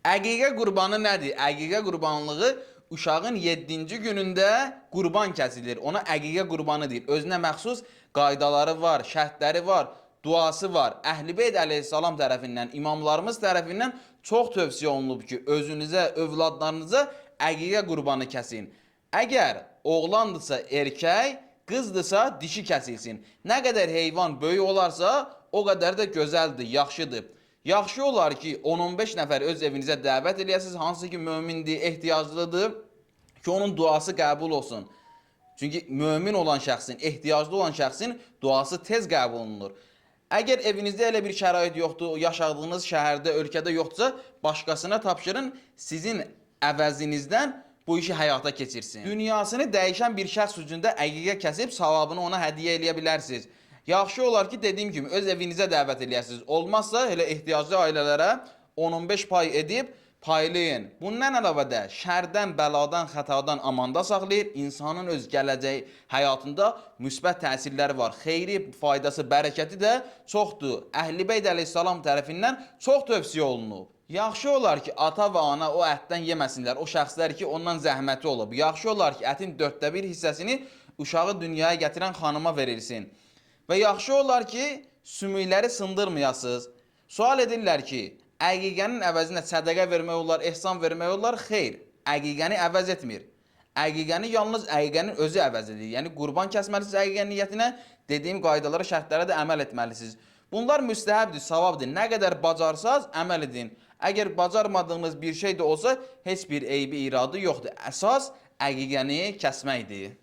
Əqiqə qurbanı nədir? Əqiqə qurbanlığı uşağın 7-ci günündə qurban kəsilir. Ona əqiqə qurbanı deyir. Özünə məxsus qaydaları var, şərtləri var, duası var. Əhl-i əleyhissalam tərəfindən, imamlarımız tərəfindən çox tövsiyə olunub ki, özünüzə, övladlarınıza əqiqə qurbanı kəsin. Əgər oğlandırsa erkək, qızdırsa dişi kəsilsin. Nə qədər heyvan böyük olarsa, o qədər də gözəldir, yaxşıdır. Yaxşı olar ki, 10-15 nəfər öz evinizə dəvət eləyəsiniz, hansı ki mömindir, ehtiyaclıdır ki, onun duası qəbul olsun. Çünki mömin olan şəxsin, ehtiyaclı olan şəxsin duası tez qəbul olunur. Əgər evinizdə elə bir şərait yoxdur, yaşadığınız şəhərdə, ölkədə yoxdursa, başqasına tapşırın, sizin əvəzinizdən bu işi həyata keçirsin. Dünyasını dəyişən bir şəxs üçün də əqiqə kəsib savabını ona hədiyyə eləyə bilərsiniz. Yaxşı olar ki, dediyim kimi öz evinizə dəvət eləyəsiniz. Olmazsa elə ehtiyaclı ailələrə 10-15 pay edib paylayın. Bundan əlavə də şərdən, bəladan, xətadan amanda saxlayır. İnsanın öz gələcəyi həyatında müsbət təsirləri var. Xeyri, faydası, bərəkəti də çoxdur. Əhl-i Beyt əleyhissalam tərəfindən çox tövsiyə olunub. Yaxşı olar ki, ata və ana o ətdən yeməsinlər. O şəxslər ki, ondan zəhməti olub. Yaxşı olar ki, ətin 1/4 hissəsini uşağı dünyaya gətirən xanıma verilsin. Və yaxşı olar ki, sümükləri sındırmayasınız. Sual edirlər ki, əqiqənin əvəzinə sədəqə vermək olar, ehsan vermək olar? Xeyr, əqiqəni əvəz etmir. Əqiqəni yalnız əqiqənin özü əvəz edir. Yəni, qurban kəsməlisiniz əqiqə niyyətinə, dediyim qaydalara, şərtlərə də əməl etməlisiniz. Bunlar müstəhəbdir, savabdır. Nə qədər bacarsaz, əməl edin. Əgər bacarmadığınız bir şey də olsa, heç bir eybi iradı yoxdur. Əsas əqiqəni kəsməkdir.